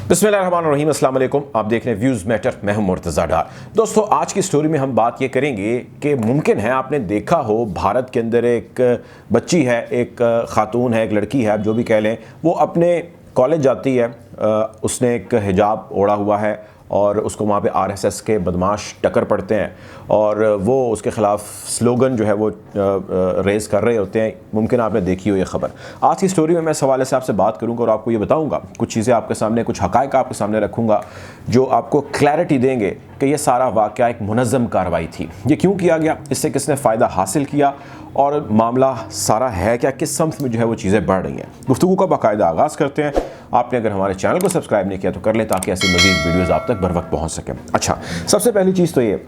बिस्मिल्लाहिर्रहमानिर्रहीम, अस्सलाम वालेकुम। आप देख रहे हैं व्यूज़ मैटर, मैं हूं मुर्तज़ा डार। दोस्तों, आज की स्टोरी में हम बात ये करेंगे कि मुमकिन है आपने देखा हो भारत के अंदर एक बच्ची है, एक ख़ातून है, एक लड़की है, आप जो भी कह लें, वो अपने कॉलेज जाती है, उसने एक हिजाब ओढ़ा हुआ है और उसको वहाँ पे आरएसएस के बदमाश टक्कर पड़ते हैं और वो उसके ख़िलाफ़ स्लोगन जो है वो रेज़ कर रहे होते हैं। मुमकिन आपने देखी हो ये ख़बर। आज की स्टोरी में मैं इस हवाले से आपसे बात करूँगा और आपको ये बताऊँगा, कुछ चीज़ें आपके सामने, कुछ हक़ाइक़ आपके सामने रखूँगा जो आपको क्लैरिटी देंगे कि ये सारा वाक़या एक मुनज़्ज़म कार्रवाई थी। ये क्यों किया गया, इससे किसने फ़ायदा हासिल किया और मामला सारा है क्या, किस समत में जो है वो चीज़ें बढ़ रही हैं। गुफ्तगू का बाकायदा आगाज़ करते हैं। आपने अगर हमारे चैनल को सब्सक्राइब नहीं किया तो कर ले, ताकि ऐसी मज़ीद वीडियोज़ आप तक बर वक्त पहुँच सकें। अच्छा, सबसे पहली चीज़ तो ये,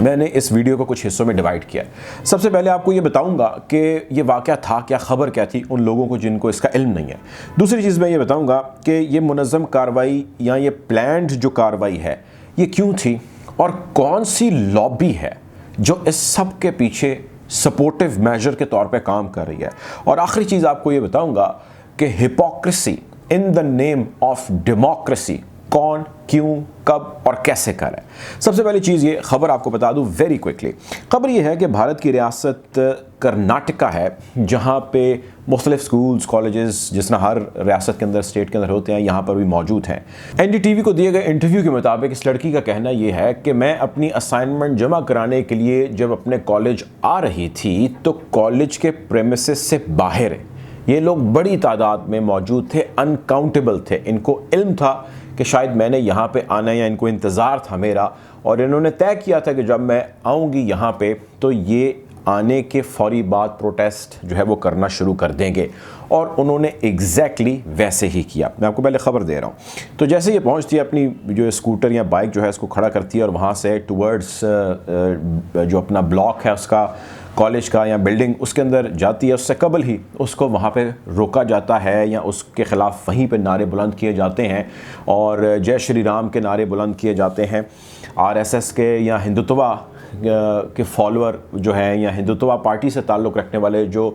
मैंने इस वीडियो को कुछ हिस्सों में डिवाइड किया है। सबसे पहले आपको ये बताऊंगा कि ये वाक़या था क्या, ख़बर क्या थी उन लोगों को जिनको इसका इल्म नहीं है। दूसरी चीज़ मैं ये बताऊंगा कि ये मुनज़्ज़म कार्रवाई या ये प्लान्ड जो कार्रवाई है ये क्यों थी और कौन सी लॉबी है जो इस सब के पीछे सपोर्टिव मेजर के तौर पे काम कर रही है। और आखिरी चीज़ आपको ये बताऊंगा कि hypocrisy in the name of democracy कौन, क्यों, कब और कैसे कर है। सबसे पहली चीज़ ये खबर आपको बता दूं वेरी क्विकली। खबर ये है कि भारत की रियासत कर्नाटका है, जहाँ पे मुख्तलिफ स्कूल्स, कॉलेजेस, जिस तरह हर रियासत के अंदर, स्टेट के अंदर होते हैं, यहाँ पर भी मौजूद हैं। एनडीटीवी को दिए गए इंटरव्यू के मुताबिक इस लड़की का कहना ये है कि मैं अपनी असाइनमेंट जमा कराने के लिए जब अपने कॉलेज आ रही थी तो कॉलेज के प्रेमिसेस से बाहर ये लोग बड़ी तादाद में मौजूद थे, अनकाउंटेबल थे। इनको इल्म था कि शायद मैंने यहाँ पे आना है या इनको इंतज़ार था मेरा, और इन्होंने तय किया था कि जब मैं आऊँगी यहाँ पे तो ये आने के फौरी बाद प्रोटेस्ट जो है वो करना शुरू कर देंगे, और उन्होंने एग्जैक्टली वैसे ही किया। मैं आपको पहले ख़बर दे रहा हूँ। तो जैसे ये पहुँचती है, अपनी जो स्कूटर या बाइक जो है इसको खड़ा करती है और वहाँ से टूवर्ड्स जो अपना ब्लॉक है उसका, कॉलेज का या बिल्डिंग, उसके अंदर जाती है। उससे कबल ही उसको वहाँ पे रोका जाता है या उसके ख़िलाफ़ वहीं पे नारे बुलंद किए जाते हैं और जय श्री राम के नारे बुलंद किए जाते हैं। आरएसएस के या हिंदुत्वा के फॉलोअर जो हैं या हिंदुत्वा पार्टी से ताल्लुक़ रखने वाले जो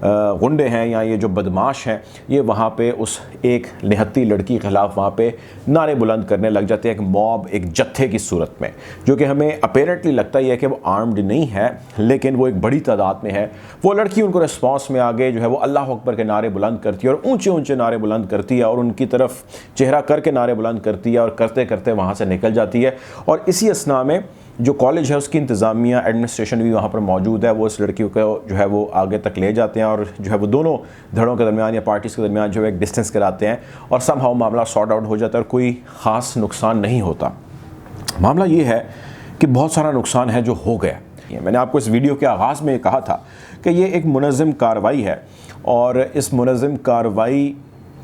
गुंडे हैं या ये जो बदमाश हैं, ये वहाँ पे उस एक निहत्ती लड़की के ख़िलाफ़ वहाँ पे नारे बुलंद करने लग जाते हैं, एक मॉब, एक जत्थे की सूरत में, जो कि हमें अपेरेंटली लगता ही है कि वो आर्म्ड नहीं है, लेकिन वो एक बड़ी तादाद में है। वो लड़की उनको रिस्पॉन्स में आगे जो है वो अल्लाह अकबर के नारे बुलंद करती है और ऊँचे ऊँचे नारे बुलंद करती है और उनकी तरफ चेहरा करके नारे बुलंद करती है और करते करते वहाँ से निकल जाती है। और इसी असना में जो कॉलेज है उसकी इंतज़ामिया, एडमिनिस्ट्रेशन भी वहाँ पर मौजूद है। वो इस लड़की को जो है वो आगे तक ले जाते हैं और जो है वो दोनों धड़ों के दरमियान या पार्टीज़ के दरमियान जो है एक डिस्टेंस कराते हैं और समहाउ मामला सॉर्ट आउट हो जाता है और कोई ख़ास नुकसान नहीं होता। मामला ये है कि बहुत सारा नुकसान है जो हो गया। मैंने आपको इस वीडियो के आगाज़ में कहा था कि ये एक मुनज़्ज़म कार्रवाई है और इस मुनज़्ज़म कार्रवाई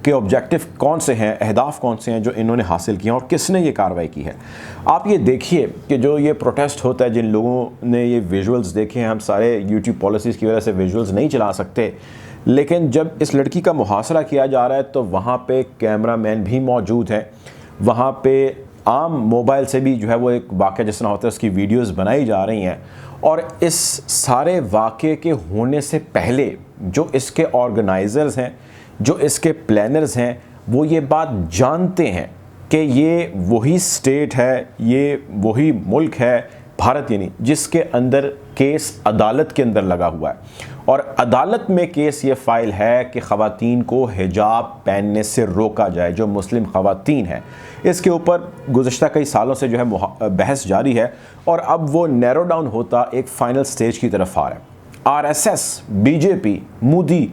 के ऑब्जेक्टिव कौन से हैं, अहदाफ कौन से हैं जो इन्होंने हासिल किए और किसने ये कार्रवाई की है। आप ये देखिए कि जो ये प्रोटेस्ट होता है, जिन लोगों ने ये विजुअल्स देखे हैं, हम सारे यूट्यूब पॉलिसीज़ की वजह से विजुअल्स नहीं चला सकते, लेकिन जब इस लड़की का मुहासरा किया जा रहा है तो वहाँ पे कैमरामैन भी मौजूद हैं। वहाँ पे आम मोबाइल से भी जो है वो एक वाक़या जिस तरह होता है उसकी वीडियोज़ बनाई जा रही हैं। और इस सारे वाक़े के होने से पहले जो इसके ऑर्गेनाइज़र्स हैं, जो इसके प्लानर्स हैं, वो ये बात जानते हैं कि ये वही स्टेट है, ये वही मुल्क है, भारत यानी, जिसके अंदर केस अदालत के अंदर लगा हुआ है और अदालत में केस ये फ़ाइल है कि ख़वातीन को हिजाब पहनने से रोका जाए, जो मुस्लिम ख़वातीन हैं। इसके ऊपर गुज़श्ता कई सालों से जो है बहस जारी है और अब वो नैरो डाउन होता एक फ़ाइनल स्टेज की तरफ आ रहा है। आरएसएस, बीजेपी, मोदी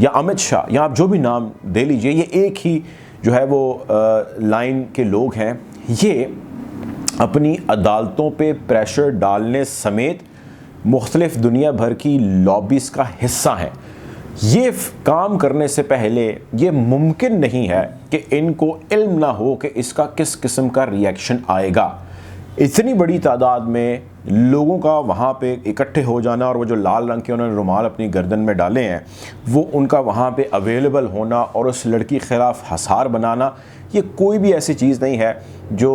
या अमित शाह, या आप जो भी नाम दे लीजिए, ये एक ही जो है वो लाइन के लोग हैं। ये अपनी अदालतों पे प्रेशर डालने समेत मुख्तलिफ दुनिया भर की लॉबीज़ का हिस्सा हैं। ये काम करने से पहले ये मुमकिन नहीं है कि इनको इल्म ना हो कि इसका किस किस्म का रिएक्शन आएगा। इतनी बड़ी तादाद में लोगों का वहाँ पे इकट्ठे हो जाना और वो जो लाल रंग के उन्होंने रुमाल अपनी गर्दन में डाले हैं वो उनका वहाँ पे अवेलेबल होना और उस लड़की के ख़िलाफ़ हसार बनाना, ये कोई भी ऐसी चीज़ नहीं है जो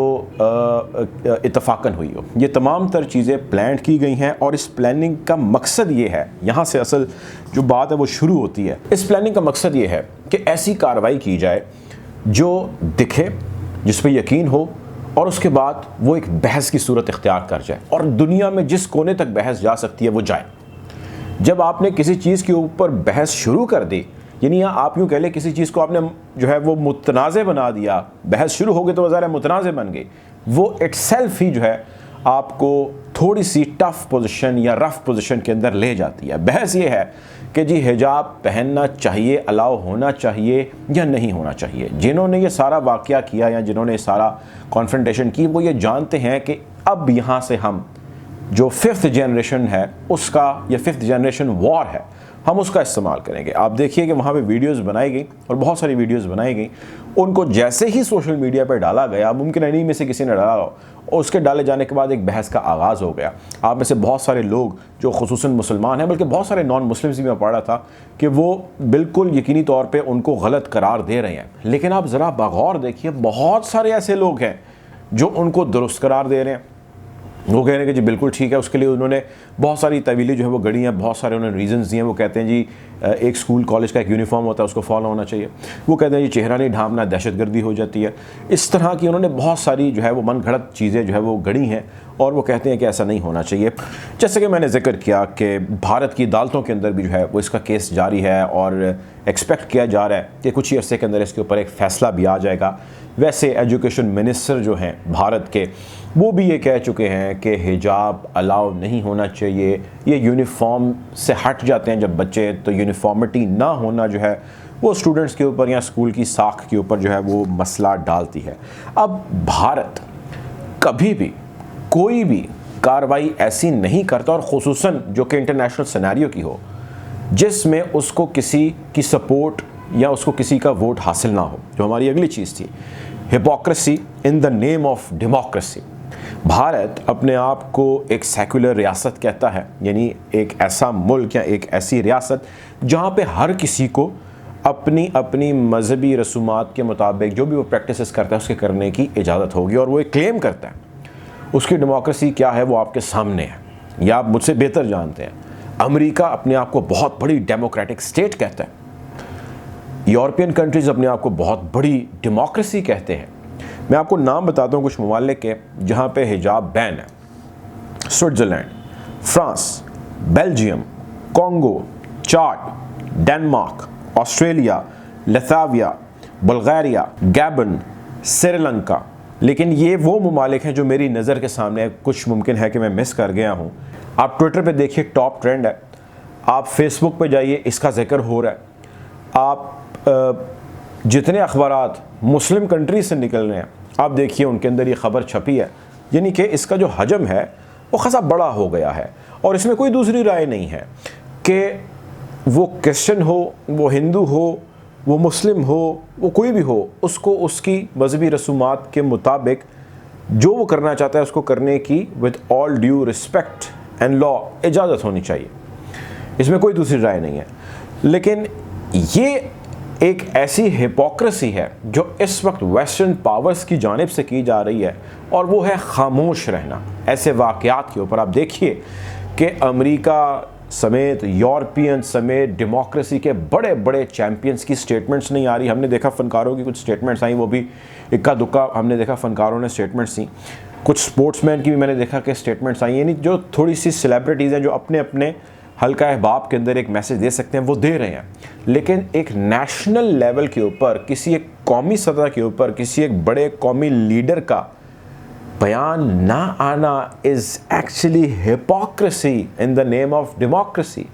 इत्तफ़ाक़न हुई हो। ये तमाम तर चीज़ें प्लान की गई हैं और इस प्लानिंग का मकसद ये है, यहाँ से असल जो बात है वो शुरू होती है। इस प्लानिंग का मकसद ये है कि ऐसी कार्रवाई की जाए जो दिखे, जिस पे यकीन हो, और उसके बाद वो एक बहस की सूरत इख्तियार कर जाए और दुनिया में जिस कोने तक बहस जा सकती है वो जाए। जब आपने किसी चीज़ के ऊपर बहस शुरू कर दी, यानी आप यूँ कह लें किसी चीज़ को आपने जो है वो मुतनाज़े बना दिया, बहस शुरू हो गई तो ज़ाहिर है मुतनाज़े बन गई, वो इटसेल्फ ही जो है आपको थोड़ी सी टफ पोजीशन या रफ पोजीशन के अंदर ले जाती है। बहस ये है कि जी हिजाब पहनना चाहिए, अलाउ होना चाहिए या नहीं होना चाहिए। जिन्होंने ये सारा वाक़या किया या जिन्होंने सारा कॉन्फ्रंटेशन की, वो ये जानते हैं कि अब यहाँ से हम जो 5th जनरेशन है उसका, या 5th जनरेशन वॉर है, हम उसका इस्तेमाल करेंगे। आप देखिए कि वहाँ पे वीडियोस बनाई गई और बहुत सारी वीडियोस बनाई गई, उनको जैसे ही सोशल मीडिया पर डाला गया, मुमकिन इन्हीं में से किसी ने डाला हो, और उसके डाले जाने के बाद एक बहस का आगाज़ हो गया। आप में से बहुत सारे लोग जो खुसूसन मुसलमान हैं, बल्कि बहुत सारे नॉन मुस्लिम्स भी मैं पढ़ रहा था कि वो बिल्कुल यकीनी तौर पर उनको गलत करार दे रहे हैं। लेकिन आप ज़रा बगौर देखिए, बहुत सारे ऐसे लोग हैं जो उनको दुरुस्त करार दे रहे हैं। वो कह रहे हैं कि जी बिल्कुल ठीक है। उसके लिए उन्होंने बहुत सारी तवीली जो है वो गढ़ी हैं, बहुत सारे उन्होंने रीजंस दिए हैं। वो कहते हैं जी एक स्कूल कॉलेज का एक यूनिफॉर्म होता है, उसको फॉलो होना चाहिए। वो कहते हैं जी चेहरा नहीं ढांपना दहशतगर्दी हो जाती है। इस तरह की उन्होंने बहुत सारी जो है वो मन घड़त चीज़ें जो है वो गढ़ी हैं और वो कहते हैं कि ऐसा नहीं होना चाहिए। जैसे कि मैंने जिक्र किया कि भारत की अदालतों के अंदर भी जो है वो इसका केस जारी है और एक्सपेक्ट किया जा रहा है कि कुछ ही अर्से के अंदर इसके ऊपर एक फ़ैसला भी आ जाएगा। वैसे एजुकेशन मिनिस्टर जो हैं भारत के, वो भी ये कह चुके हैं कि हिजाब अलाउ नहीं होना चाहिए। ये यूनिफॉर्म से हट जाते हैं जब बच्चे, तो यूनिफॉर्मिटी ना होना जो है वो स्टूडेंट्स के ऊपर या स्कूल की साख के ऊपर जो है वो मसला डालती है। अब भारत कभी भी कोई भी कार्रवाई ऐसी नहीं करता, और ख़ुसूसन जो कि इंटरनेशनल सिनेरियो की हो, जिसमें उसको किसी की सपोर्ट या उसको किसी का वोट हासिल ना हो। जो हमारी अगली चीज़ थी, hypocrisy in the name of democracy. Bharat अपने आप को एक सेकुलर रियासत कहता है, यानी एक ऐसा मुल्क या एक ऐसी रियासत जहाँ पे हर किसी को अपनी अपनी मजहबी रसूमात के मुताबिक जो भी वो प्रैक्टिसेस करता है उसके करने की इजाज़त होगी, और वो एक क्लेम करता है। उसकी डेमोक्रेसी क्या है वो आपके सामने है, या आप मुझसे बेहतर जानते हैं। अमेरिका अपने आप को बहुत बड़ी डेमोक्रेटिक स्टेट कहता है। यूरोपियन कंट्रीज़ अपने आप को बहुत बड़ी डेमोक्रेसी कहते हैं। मैं आपको नाम बताता हूँ कुछ ममालिक के जहाँ पे हिजाब बैन है। स्विट्ज़रलैंड, फ्रांस, बेल्जियम, कॉन्गो, चाड, Denmark, Australia, Lithuania, Bulgaria, Gabon, Sri Lanka. लेकिन ये वो ममालिक हैं जो मेरी नज़र के सामने है, कुछ मुमकिन है कि मैं मिस कर गया हूँ। आप ट्विटर पे देखिए टॉप ट्रेंड है, आप फेसबुक पे जाइए इसका जिक्र हो रहा है, आप जितने अखबारात मुस्लिम कंट्री से निकल रहे हैं आप देखिए उनके अंदर ये ख़बर छपी है। यानी कि इसका जो हजम है वो ख़ासा बड़ा हो गया है, और इसमें कोई दूसरी राय नहीं है कि वो क्रिश्चियन हो, वो हिंदू हो, वो मुस्लिम हो, वो कोई भी हो, उसको उसकी मजहबी रसूमात के मुताबिक जो वो करना चाहता है उसको करने की with all due respect and law इजाज़त होनी चाहिए। इसमें कोई दूसरी राय नहीं है। लेकिन ये एक ऐसी हिपोक्रेसी है जो इस वक्त वेस्टर्न पावर्स की जानिब से की जा रही है, और वो है खामोश रहना ऐसे वाक़यात के ऊपर। आप देखिए कि अमेरिका समेत, यूरोपियन समेत डेमोक्रेसी के बड़े बड़े चैम्पियंस की स्टेटमेंट्स नहीं आ रही। हमने देखा फ़नकारों की कुछ स्टेटमेंट्स आई, वो भी इक्का दुक्का हमने देखा फ़नकारों ने स्टेटमेंट्स दी। कुछ स्पोर्ट्समैन की भी मैंने देखा कि स्टेटमेंट्स आई, यानी जो थोड़ी सी सेलिब्रिटीज़ हैं जो अपने अपने हल्का अहबाब के अंदर एक मैसेज दे सकते हैं वो दे रहे हैं। लेकिन एक नेशनल लेवल के ऊपर, किसी एक कौमी सतह के ऊपर किसी एक बड़े कौमी लीडर का बयान ना आना is actually hypocrisy in the name of democracy.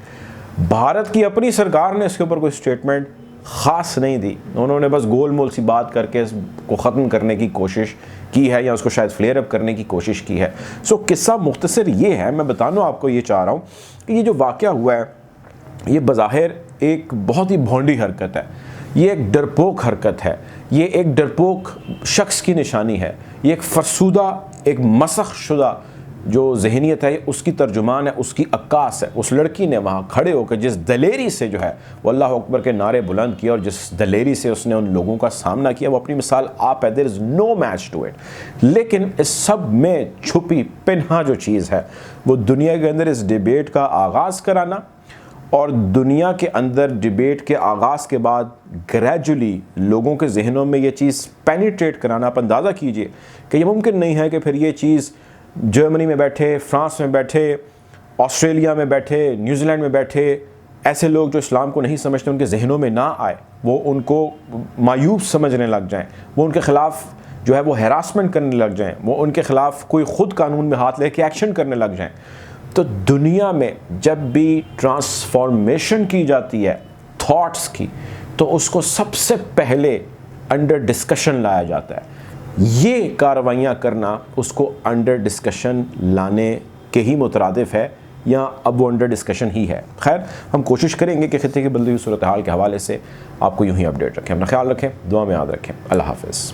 Bharat की अपनी सरकार ने इसके ऊपर कोई स्टेटमेंट ख़ास नहीं दी, उन्होंने बस गोल मोल सी बात करके इसको ख़त्म करने की कोशिश की है, या उसको शायद फ्लेयर अप करने की कोशिश की है। सो किस्सा मुख्तसर ये है, मैं बताना आपको ये चाह रहा हूँ कि ये जो वाक़या हुआ है ये बज़ाहिर एक बहुत ही भोंडी हरकत है, ये एक डरपोक हरकत है, ये एक डरपोक शख्स की निशानी है, ये एक फरसूदा, एक मसख शुदा जो जहनीत है उसकी तर्जुमान है, उसकी अक्कास है। उस लड़की ने वहाँ खड़े होकर जिस दलेरी से जो है वो अल्लाह अकबर के नारे बुलंद किया, और जिस दलेरी से उसने उन लोगों का सामना किया, वो अपनी मिसाल आप है। There is no match to it. लेकिन इस सब में छुपी पिन्हा जो चीज़ है वो दुनिया के अंदर इस डिबेट का आगाज़ कराना और दुनिया के अंदर डिबेट के आगाज़ के बाद ग्रेजुअली लोगों के जहनों में ये चीज़ पेनिट्रेट कराना, आप अंदाज़ा कीजिए कि ये मुमकिन नहीं है कि फिर ये चीज़ जर्मनी में बैठे, फ्रांस में बैठे, ऑस्ट्रेलिया में बैठे, न्यूजीलैंड में बैठे ऐसे लोग जो इस्लाम को नहीं समझते उनके जहनों में ना आए, वो उनको मायूब समझने लग जाएं, वो उनके ख़िलाफ़ जो है वो हैरासमेंट करने लग जाएं, वो उनके ख़िलाफ़ कोई ख़ुद कानून में हाथ लेके एक्शन करने लग जाएं। तो दुनिया में जब भी ट्रांसफॉर्मेशन की जाती है थॉट्स की, तो उसको सबसे पहले अंडर डिस्कशन लाया जाता है। ये कार्रवाइयाँ करना उसको अंडर डिस्कशन लाने के ही मुतरादिफ है, या अब वो अंडर डिस्कशन ही है। खैर, हम कोशिश करेंगे कि खित्ते की बदली हुई सूरत हाल के हवाले से आपको यूँ ही अपडेट रखें। अपना ख्याल रखें, दुआ में याद रखें। अल्लाह हाफ़िज़।